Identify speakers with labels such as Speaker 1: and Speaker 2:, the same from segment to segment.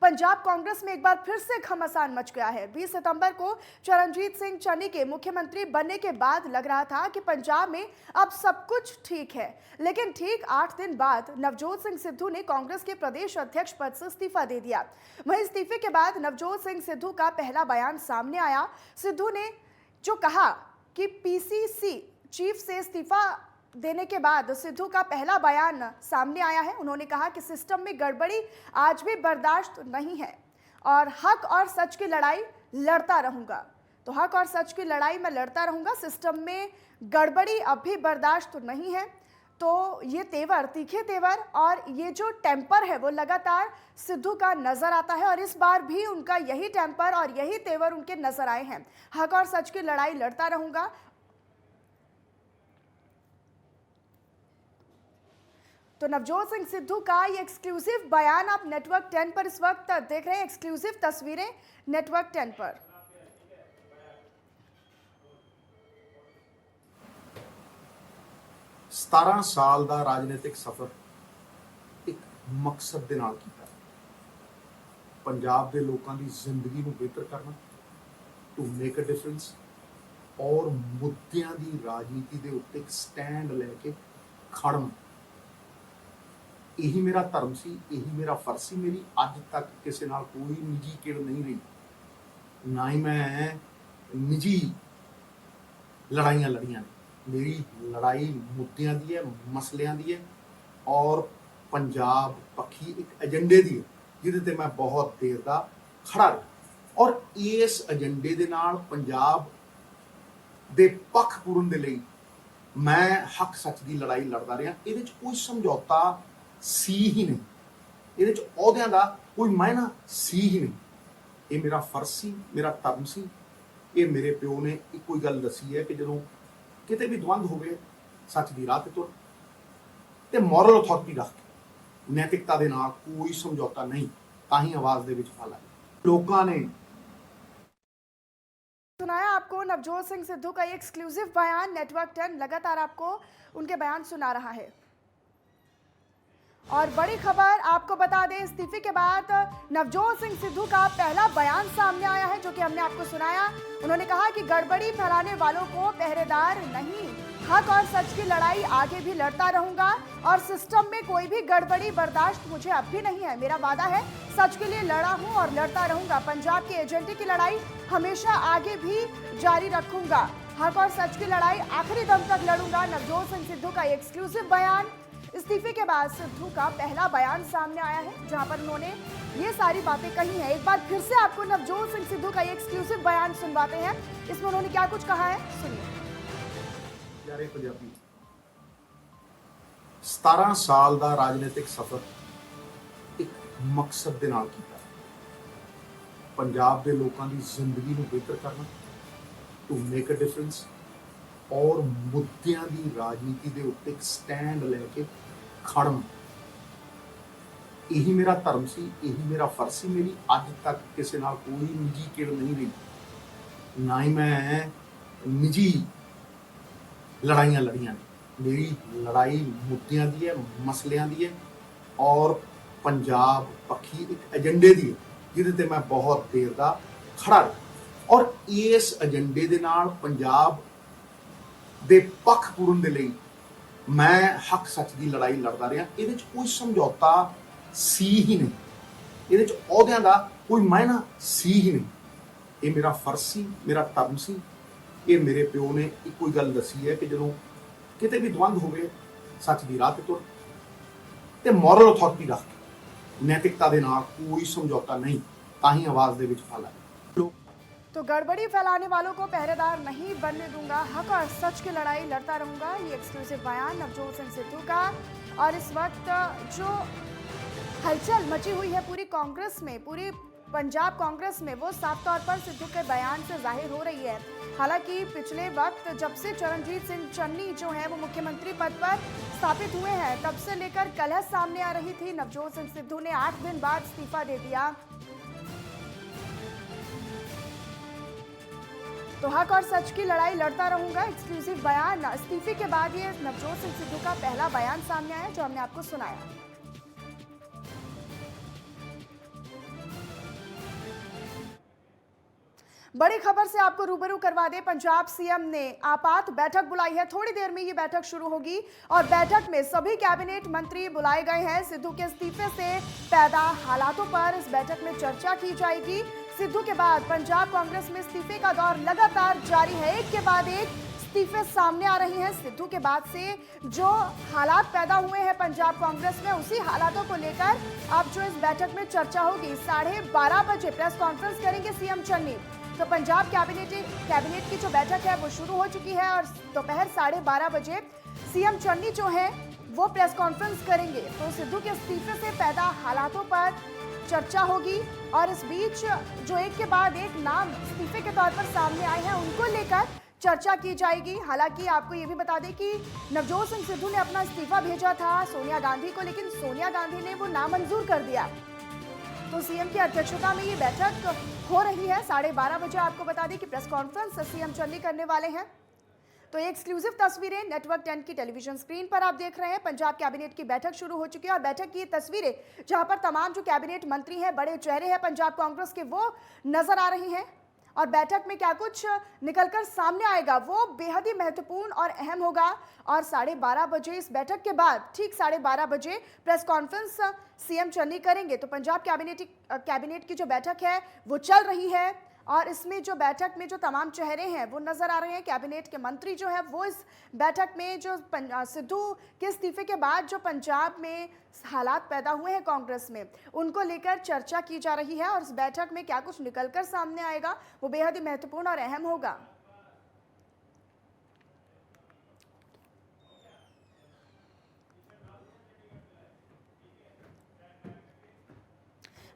Speaker 1: पंजाब कांग्रेस में एक बार फिर से घमासान मच गया है। 20 सितंबर को चरणजीत सिंह चन्नी के मुख्यमंत्री बनने के बाद लग रहा था कि पंजाब में अब सब कुछ ठीक है, लेकिन ठीक 8 दिन बाद नवजोत सिंह सिद्धू ने कांग्रेस के प्रदेश अध्यक्ष पद से इस्तीफा दे दिया। वहीं इस्तीफे के बाद नवजोत सिंह सिद्धू का पहला बयान सामने आया। सिद्धू ने जो कहा कि पीसीसी चीफ से इस्तीफा देने के बाद सिद्धू का पहला बयान सामने आया है। उन्होंने कहा कि सिस्टम में गड़बड़ी आज भी बर्दाश्त नहीं है और हक और सच की लड़ाई लड़ता रहूंगा। तो हक और सच की लड़ाई मैं लड़ता रहूंगा, सिस्टम में गड़बड़ी अब भी बर्दाश्त नहीं है। तो ये तेवर, तीखे तेवर और ये जो टेम्पर है वो लगातार सिद्धू का नजर आता है और इस बार भी उनका यही टेम्पर और यही तेवर उनके नजर आए हैं। हक और सच की लड़ाई लड़ता रहूंगा। तो नवजोत सिंह सिद्धू का ये एक्सक्लूसिव बयान आप नेटवर्क 10 पर इस वक्त देख रहे हैं। एक्सक्लूसिव तस्वीरें नेटवर्क 10 पर।
Speaker 2: 17 साल ਦਾ ਰਾਜਨੀਤਿਕ ਸਫ਼ਰ ਇੱਕ ਮਕਸਦ ਦੇ ਨਾਲ ਕੀਤਾ। ਪੰਜਾਬ ਦੇ ਲੋਕਾਂ ਦੀ ਜ਼ਿੰਦਗੀ ਨੂੰ ਬਿਹਤਰ ਕਰਨਾ, ਟੂ ਮੇਕ ਅ ਡਿਫਰੈਂਸ ਔਰ ਮੁੱਦਿਆਂ ਦੀ ਰਾਜਨੀਤੀ ਦੇ ਉੱਤੇ ਇੱਕ ਸਟੈਂਡ ਲੈ ਕੇ ਖੜਨਾ। ਇਹੀ ਮੇਰਾ ਧਰਮ ਸੀ, ਇਹੀ ਮੇਰਾ ਫਰਜ਼ ਸੀ। ਮੇਰੀ ਅੱਜ ਤੱਕ ਕਿਸੇ ਨਾਲ ਕੋਈ ਨਿੱਜੀ ਕਿੜ ਨਹੀਂ ਰਹੀ, ਨਾ ਹੀ ਮੈਂ ਨਿੱਜੀ ਲੜਾਈਆਂ ਲੜੀਆਂ। मेरी लड़ाई मुद्दों की है, मसलों की है और पंजाब पक्षी एक एजेंडे की है जिहदे मैं बहुत देर का खड़ा रहा। और इस एजेंडे के नाल पंजाब दे पक्ष पूरन दे लई मैं हक सच की लड़ाई लड़ता रहा। ये कोई समझौता सी ही नहीं, ये अहदियां का कोई मायना सी ही नहीं। ये मेरा फर्ज सी, मेरा धर्म सी। ये मेरे प्यो ने एक कोई गल दसी है कि जो किते भी द्वंद हो गए सच की राह तुर ते मॉरल अथॉरिटी रख के नैतिकता दे नाल कोई समझौता नहीं, ताही आवाज दे विच फल आई। लोकां ने
Speaker 1: सुनाया आपको नवजोत सिंह सिद्धू का ये एक्सक्लूसिव बयान। नेटवर्क 10 लगातार आपको उनके बयान सुना रहा है। और बड़ी खबर आपको बता दें, इस्तीफे के बाद नवजोत सिंह सिद्धू का पहला बयान सामने आया है जो कि हमने आपको सुनाया। उन्होंने कहा कि गड़बड़ी फैलाने वालों को पहरेदार नहीं, हक और सच की लड़ाई आगे भी लड़ता रहूंगा और सिस्टम में कोई भी गड़बड़ी बर्दाश्त मुझे अब भी नहीं है। मेरा वादा है, सच के लिए लड़ा हूं और लड़ता रहूंगा। पंजाब के एजेंडे की लड़ाई हमेशा आगे भी जारी रखूंगा। हक और सच की लड़ाई आखिरी दम तक लड़ूंगा। नवजोत सिंह सिद्धू का ये एक्सक्लूसिव बयान। इस्तीफे के बाद सिद्धू का पहला बयान सामने आया है जहां पर उन्होंने ये सारी बातें कही हैं। एक बार फिर से आपको नवजोत सिंह सिद्धू का ये एक्सक्लूसिव बयान सुनवाते हैं। इसमें उन्होंने क्या कुछ कहा है, सुनिए।
Speaker 2: प्यारे पंजाबी, 17 साल का राजनीतिक सफर एक मकसद दे नाल कीता। पंजाब के लोगों की जिंदगी को बेहतर करना, टू मेक अ डिफरेंस और मुद्दों की राजनीति के उत्ते एक स्टैंड लैके खड़ना। यही मेरा धर्म सी, यही मेरा फर्ज सी। मेरी अज तक किसी नाल कोई निजी किड़ नहीं रही, ना ही मैं निजी लड़ाइयाँ लड़ियाँ। मेरी लड़ाई मुद्दों की है, मसलों की है और पंजाब पक्षी एक एजेंडे की है जिहदे मैं बहुत देर का खड़ा रहा। और इस एजेंडे के नाल पंजाब दे पक्ष पूरन दे लई मैं हक सच की लड़ाई लड़ता रहा। ये कोई समझौता सी ही नहीं, ये अहदियां का कोई मायना सी ही नहीं। ये मेरा फर्ज सी, मेरा धर्म सी। ये मेरे प्यो ने एक कोई गल दसी है कि जो किते भी द्वंद हो गए सच की राह तुर ते मॉरल अथॉरिटी रख के नैतिकता दे नाल कोई समझौता नहीं, ताही आवाज दे विच फल आई।
Speaker 1: तो गड़बड़ी फैलाने वालों को पहरेदार नहीं बनने दूंगा, हक और सच की लड़ाई लड़ता रहूंगा। ये एक्सक्लूसिव बयान नवजोत सिंह सिद्धू का। और इस वक्त जो हलचल मची हुई है पूरी कांग्रेस में, पूरी पंजाब कांग्रेस में, वो साफ तौर पर सिद्धू के बयान से जाहिर हो रही है। हालांकि पिछले वक्त जब से चरणजीत सिंह चन्नी जो है वो मुख्यमंत्री पद पर स्थापित हुए हैं, तब से लेकर कलह सामने आ रही थी। नवजोत सिंह सिद्धू ने 8 दिन बाद इस्तीफा दे दिया। तो हक और सच की लड़ाई लड़ता रहूंगा, एक्सक्लूसिव बयान। इस्तीफे के बाद ये नवजोत सिंह सिद्धू का पहला बयान सामने आया जो हमने आपको सुनाया। बड़ी खबर से आपको रूबरू करवा दें, पंजाब सीएम ने आपात बैठक बुलाई है। थोड़ी देर में ये बैठक शुरू होगी और बैठक में सभी कैबिनेट मंत्री बुलाए गए हैं। सिद्धू के इस्तीफे से पैदा हालातों पर इस बैठक में चर्चा की जाएगी। सिद्धू के बाद पंजाब कांग्रेस में इस्तीफे का दौर लगातार जारी है। एक के बाद एक इस्तीफे सामने आ रही हैं। सिद्धू के बाद से जो हालात पैदा हुए हैं पंजाब कांग्रेस में, उसी हालातों को लेकर अब जो इस बैठक में चर्चा होगी। 12:30 बजे प्रेस कॉन्फ्रेंस करेंगे सीएम चन्नी। तो पंजाब कैबिनेट की जो बैठक है वो शुरू हो चुकी है और दोपहर 12:30 बजे सीएम चन्नी जो है वो प्रेस कॉन्फ्रेंस करेंगे। तो सिद्धू के इस्तीफे से पैदा हालातों पर चर्चा होगी और इस बीच जो एक के बाद एक नाम इस्तीफे के तौर पर सामने आए हैं उनको लेकर चर्चा की जाएगी। हालांकि आपको ये भी बता दें कि नवजोत सिंह सिद्धू ने अपना इस्तीफा भेजा था सोनिया गांधी को, लेकिन सोनिया गांधी ने वो नामंजूर कर दिया। तो सीएम की अध्यक्षता में ये बैठक हो रही है। 12:30 बजे आपको बता दें कि प्रेस कॉन्फ्रेंस सीएम चन्नी करने वाले हैं। तो ये एक्सक्लूसिव तस्वीरें नेटवर्क 10 की टेलीविजन स्क्रीन पर आप देख रहे हैं। पंजाब कैबिनेट की बैठक शुरू हो चुकी है और बैठक की तस्वीरें जहां पर तमाम जो कैबिनेट मंत्री हैं, बड़े चेहरे हैं पंजाब कांग्रेस के, वो नजर आ रही हैं। और बैठक में क्या कुछ निकलकर सामने आएगा वो बेहद ही महत्वपूर्ण और अहम होगा। और 12:30 बजे इस बैठक के बाद ठीक 12:30 बजे प्रेस कॉन्फ्रेंस सीएम चन्नी करेंगे। तो पंजाब कैबिनेट की जो बैठक है वो चल रही है और इसमें जो बैठक में जो तमाम चेहरे हैं वो नजर आ रहे हैं। कैबिनेट के मंत्री जो है वो इस बैठक में जो सिद्धू के इस्तीफे के बाद जो पंजाब में हालात पैदा हुए हैं कांग्रेस में, उनको लेकर चर्चा की जा रही है और इस बैठक में क्या कुछ निकलकर सामने आएगा वो बेहद ही महत्वपूर्ण और अहम होगा।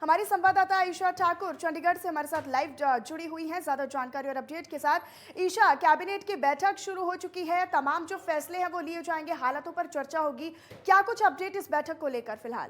Speaker 1: हमारी संवाददाता ईशा ठाकुर चंडीगढ़ से हमारे साथ लाइव जुड़ी हुई हैं ज्यादा जानकारी और अपडेट के साथ। ईशा, कैबिनेट की बैठक शुरू हो चुकी है, तमाम जो फैसले हैं वो लिए जाएंगे, हालातों पर चर्चा होगी, क्या कुछ अपडेट इस बैठक को लेकर फिलहाल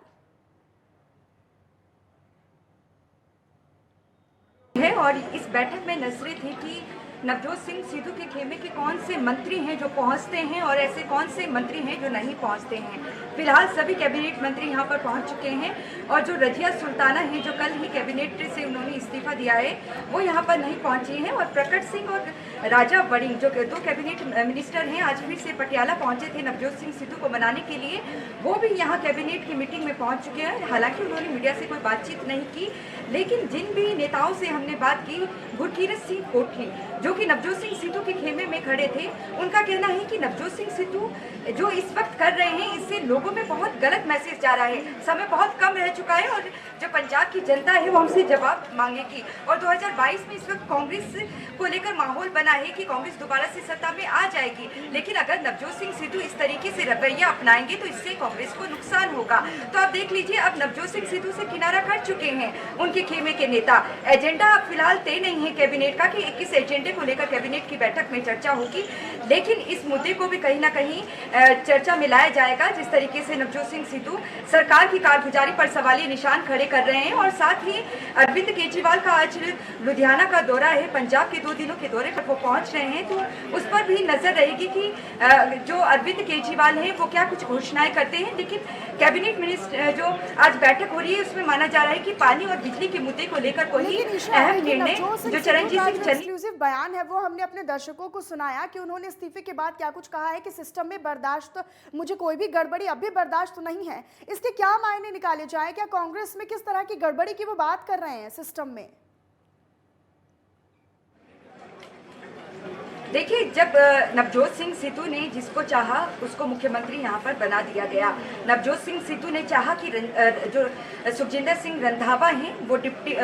Speaker 3: है? और इस बैठक में नजरें थी कि नवजोत सिंह सिद्धू के खेमे के कौन से मंत्री हैं जो पहुंचते हैं और ऐसे कौन से मंत्री हैं जो नहीं पहुंचते हैं। फिलहाल सभी कैबिनेट मंत्री यहां पर पहुंच चुके हैं और जो रजिया सुल्ताना हैं जो कल ही कैबिनेट से उन्होंने इस्तीफा दिया है वो यहां पर नहीं पहुंची हैं। और प्रकट सिंह और राजा वड़िंग जो 2 कैबिनेट मिनिस्टर हैं आज फिर से पटियाला पहुंचे थे नवजोत सिंह सिद्धू को मनाने के लिए, वो भी यहाँ कैबिनेट की मीटिंग में पहुंच चुके हैं। हालांकि उन्होंने मीडिया से कोई बातचीत नहीं की, लेकिन जिन भी नेताओं से हमने बात की, गुरकीरत सिंह कोठी जो कि नवजोत सिंह सिद्धू के खेमे में खड़े थे, उनका कहना है कि नवजोत सिंह सिद्धू जो इस वक्त कर रहे हैं इससे लोगों में बहुत गलत मैसेज जा रहा है। समय बहुत कम रह चुका है और जो पंजाब की जनता है वो हमसे जवाब मांगेगी। और 2022 में इस वक्त कांग्रेस को लेकर माहौल बना है कि कांग्रेस दोबारा से सत्ता में आ जाएगी, लेकिन अगर नवजोत सिंह सिद्धू इस तरीके से रवैया अपनाएंगे तो इससे कांग्रेस को नुकसान होगा। तो आप देख लीजिए, अब नवजोत सिंह सिद्धू से किनारा कर चुके हैं उनके खेमे के नेता। एजेंडा फिलहाल तय नहीं है कैबिनेट का कि किस एजेंडे को लेकर कैबिनेट की बैठक में चर्चा होगी, लेकिन इस मुद्दे को भी कहीं ना कहीं चर्चा में लाया जाएगा। जिस तरीके से नवजोत सिंह सिद्धू सरकार की कारगुजारी पर सवालिया निशान खड़े कर रहे हैं और साथ ही अरविंद केजरीवाल का आज लुधियाना का दौरा है, पंजाब के 2 दिनों के दौरे पर वो पहुंच रहे हैं, तो उस पर भी नजर रहेगी कि जो अरविंद केजरीवाल हैं वो क्या कुछ घोषणाएं करते हैं। लेकिन कैबिनेट मिनिस्टर जो आज बैठक हो रही है उसमें माना जा रहा है कि पानी और बिजली के मुद्दे को लेकर कोई अहम निर्णय जो चरणजीत सिंह चन्नी
Speaker 1: एक्सक्लूसिव बयान है वो हमने अपने दर्शकों को सुनाया कि उन्होंने इस्तीफे के बाद क्या कुछ कहा है कि सिस्टम में बर्दाश्त, मुझे कोई भी गड़बड़ी अब भी बर्दाश्त नहीं है। इसके क्या मायने निकाले जाए, क्या कांग्रेस में किस तरह की गड़बड़ी की वो बात कर रहे हैं सिस्टम में?
Speaker 3: देखिए, जब नवजोत सिंह सिद्धू ने जिसको चाहा उसको मुख्यमंत्री यहाँ पर बना दिया गया। नवजोत सिंह सिद्धू ने चाहा कि जो सुखजिंदर सिंह रंधावा हैं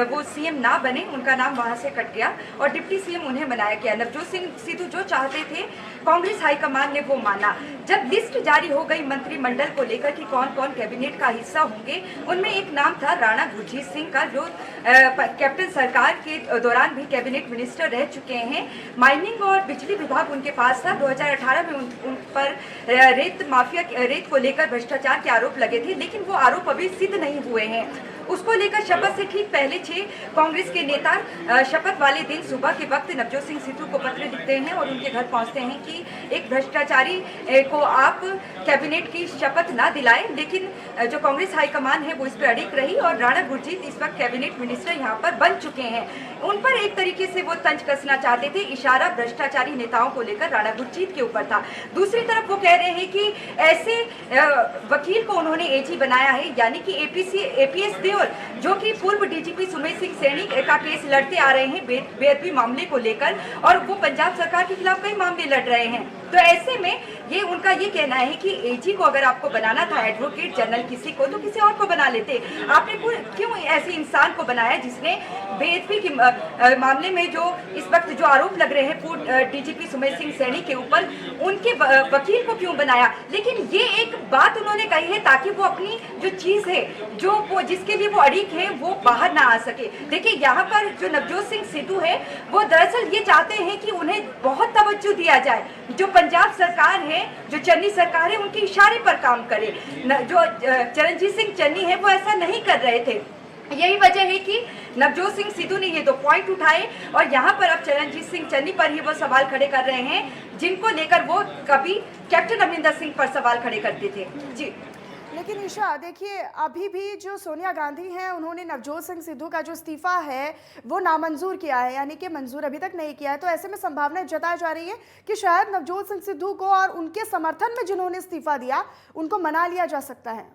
Speaker 3: वो सीएम ना बने, उनका नाम वहाँ से कट गया और डिप्टी सीएम उन्हें बनाया गया। नवजोत सिंह सिद्धू जो चाहते थे कांग्रेस हाईकमान ने वो माना। जब लिस्ट जारी हो गई मंत्रिमंडल को लेकर कि कौन कौन कैबिनेट का हिस्सा होंगे, उनमें एक नाम था राणा गुरजीत सिंह का, जो कैप्टन सरकार के दौरान भी कैबिनेट मिनिस्टर रह चुके हैं। माइनिंग और बिजली विभाग उनके पास था। 2018 में उन पर रेत को लेकर भ्रष्टाचार के आरोप लगे थे, लेकिन वो आरोप अभी सिद्ध नहीं हुए हैं। उसको लेकर शपथ से ठीक पहले 6 कांग्रेस के नेता शपथ वाले दिन सुबह के वक्त नवजोत सिंह सिद्धू को पत्र लिखते हैं और उनके घर पहुंचते हैं कि एक भ्रष्टाचारी को आप कैबिनेट की शपथ ना दिलाएं, लेकिन जो कांग्रेस हाईकमान है वो इस पर अड़िग रही और राणा गुरजीत इस वक्त कैबिनेट मिनिस्टर यहाँ पर बन चुके हैं। उन पर एक तरीके से वो तंज कसना चाहते थे, इशारा भ्रष्टाचारी नेताओं को लेकर राणा गुरजीत के ऊपर था। दूसरी तरफ वो कह रहे हैं कि ऐसे वकील को उन्होंने एजी बनाया है, यानी कि एपीएस देओल जो कि पूर्व डीजीपी सुमेर सिंह सैनी का केस लड़ते आ रहे हैं बेदबी मामले को लेकर, और वो पंजाब सरकार के खिलाफ कई मामले लड़ रहे हैं। तो ऐसे में ये उनका ये कहना है कि एजी को अगर आपको बनाना था एडवोकेट जनरल किसी को, तो किसी और को बना लेते। आपने क्यों ऐसे इंसान को बनाया जिसने बेदबी के मामले में जो इस वक्त जो आरोप लग रहे हैं पूर्व डीजीपी सुमेर सिंह सैनी के ऊपर, उनके वकील को क्यों बनाया? लेकिन ये एक बात उन्होंने कही है ताकि वो अपनी जो चीज है जो वो जिसके लिए वो अड़िग है वो बाहर ना आ सके। देखिए यहाँ पर जो नवजोत सिंह सिद्धू है वो दरअसल ये चाहते हैं कि उन्हें बहुत तवज्जो दिया जाए, जो पंजाब सरकार है, जो चन्नी सरकार है, उनके इशारे पर काम करे। जो चरणजीत सिंह चन्नी है वो ऐसा नहीं कर रहे थे। यही वजह है कि नवजोत सिंह सिद्धू ने ये 2 पॉइंट उठाए और यहाँ पर अब चरणजीत सिंह चन्नी पर ही वो सवाल खड़े कर रहे हैं जिनको लेकर वो कभी कैप्टन अमरिंदर सिंह पर सवाल खड़े करते थे। जी
Speaker 1: लेकिन ईशा देखिए, अभी भी जो सोनिया गांधी हैं उन्होंने नवजोत सिंह सिद्धू का जो इस्तीफा है वो नामंजूर किया है, यानी कि मंजूर अभी तक नहीं किया है। तो ऐसे में संभावना जताई जा रही है कि शायद नवजोत सिंह सिद्धू को और उनके समर्थन में जिन्होंने इस्तीफा दिया उनको मना लिया जा सकता है।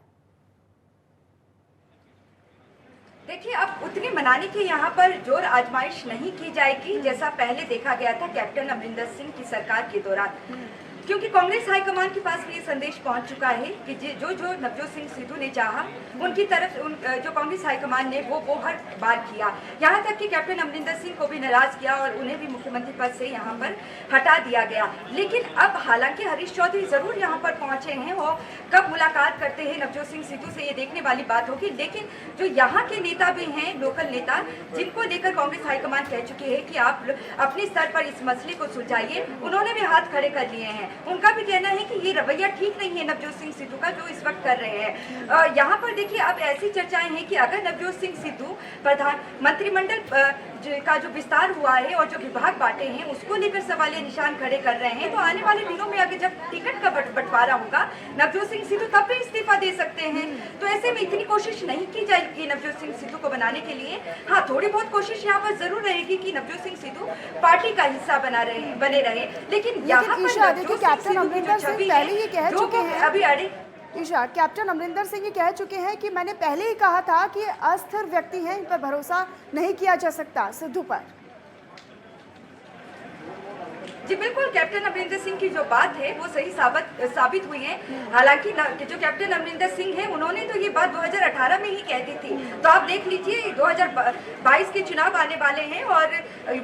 Speaker 3: देखिए, अब उतनी मनाने की यहाँ पर जोर आजमाइश नहीं की जाएगी जैसा पहले देखा गया था कैप्टन अमरिंदर सिंह की सरकार के दौरान, क्योंकि कांग्रेस हाईकमान के पास भी ये संदेश पहुंच चुका है कि जो नवजोत सिंह सिद्धू ने चाहा उनकी तरफ जो कांग्रेस हाईकमान ने वो हर बार किया। यहाँ तक कि कैप्टन अमरिंदर सिंह को भी नाराज किया और उन्हें भी मुख्यमंत्री पद से यहाँ पर हटा दिया गया। लेकिन अब हालांकि हरीश चौधरी जरूर यहाँ पर पहुंचे हैं और कब मुलाकात करते हैं नवजोत सिंह सिद्धू से ये देखने वाली बात होगी। लेकिन जो यहाँ के नेता भी हैं, लोकल नेता, जिनको लेकर कांग्रेस हाईकमान कह चुकी है कि आप अपने स्तर पर इस मसले को सुलझाइए, उन्होंने भी हाथ खड़े कर लिए हैं। उनका भी कहना है कि ये रवैया ठीक नहीं है नवजोत सिंह सिद्धू का जो इस वक्त कर रहे हैं। यहाँ पर देखिए, अब ऐसी चर्चाएं हैं कि अगर नवजोत सिंह सिद्धू प्रधान मंत्रिमंडल का जो विस्तार हुआ है और जो विभाग बांटे हैं उसको लेकर सवालिया निशान खड़े कर रहे हैं, तो आने वाले दिनों में अगर जब टिकट का बंटवारा होगा नवजोत सिंह सिद्धू तब भी इस्तीफा दे सकते हैं। तो ऐसे में इतनी कोशिश नहीं की जाएगी नवजोत सिंह सिद्धू को बनाने के लिए। हाँ, थोड़ी बहुत कोशिश यहाँ पर जरूर रहेगी कि नवजोत सिंह सिद्धू पार्टी का हिस्सा बने रहे। लेकिन यहाँ पर
Speaker 1: कैप्टन अमरिंदर सिंह पहले ही कह चुके हैं,
Speaker 3: अभी अड़े
Speaker 1: ईशा, कैप्टन अमरिंदर सिंह ये कह चुके हैं कि मैंने पहले ही कहा था कि अस्थिर व्यक्ति हैं, इन पर भरोसा नहीं किया जा सकता सिद्धू पर।
Speaker 3: जी बिल्कुल, कैप्टन अमरिंदर सिंह की जो बात है वो सही साबित हुई है। हालांकि जो कैप्टन अमरिंदर सिंह है उन्होंने तो ये बात 2018 में ही कह दी थी। तो आप देख लीजिए 2022 के चुनाव आने वाले हैं और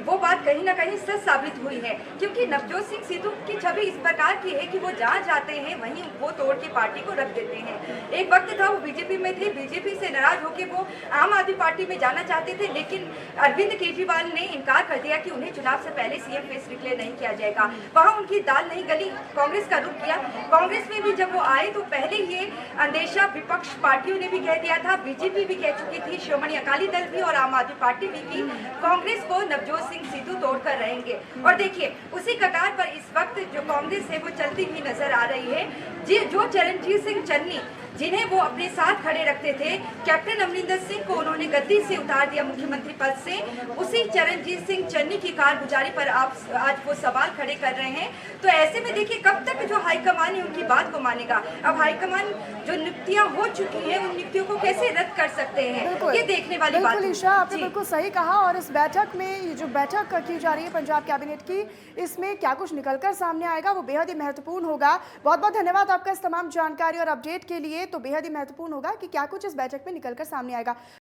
Speaker 3: वो बात कहीं ना कहीं सच साबित हुई है, क्योंकि नवजोत सिंह सिद्धू की छवि इस प्रकार की है कि वो जहाँ जाते हैं वहीं वो तोड़ के पार्टी को रख देते हैं। एक वक्त था वो बीजेपी में थे, बीजेपी से नाराज होकर वो आम आदमी पार्टी में जाना चाहते थे, लेकिन अरविंद केजरीवाल ने इनकार कर दिया कि उन्हें चुनाव से पहले सीएम फेस डिक्लेयर नहीं किया जाएगा। वहां उनकी दाल नहीं गली, कांग्रेस का रुख किया। कांग्रेस में भी जब वो आए तो पहले ये अंदेशा विपक्ष पार्टियों ने भी कह दिया था, बीजेपी भी कह चुकी थी, श्रोमणी अकाली दल भी और आम आदमी पार्टी भी की कांग्रेस को नवजोत सिंह सिद्धू तोड़कर रहेंगे। और देखिए, उसी कगार पर इस वक्त जो कांग्रेस है वो चलती हुई नजर आ रही है। जो चरणजीत सिंह चन्नी जिन्हें वो अपने साथ खड़े रखते थे, कैप्टन अमरिंदर सिंह को उन्होंने गद्दी से उतार दिया मुख्यमंत्री पद से, उसी चरणजीत सिंह चन्नी की कारगुजारी पर आज वो सवाल खड़े कर रहे हैं। तो ऐसे में देखिए कब तक जो हाईकमान है उनकी बात को मानेगा। अब हाईकमान जो नियुक्तियां हो चुकी हैं उन नियुक्तियों को कैसे रद्द कर सकते हैं, ये देखने वाली बात है।
Speaker 1: ईशा, आपने बिल्कुल सही कहा। और इस बैठक में ये जो बैठक की जा रही है पंजाब कैबिनेट की, इसमें क्या कुछ निकलकर सामने आएगा वो बेहद ही महत्वपूर्ण होगा। बहुत बहुत धन्यवाद आपका इस तमाम जानकारी और अपडेट के लिए। तो बेहद ही महत्वपूर्ण होगा कि क्या कुछ इस बैठक में निकलकर सामने आएगा।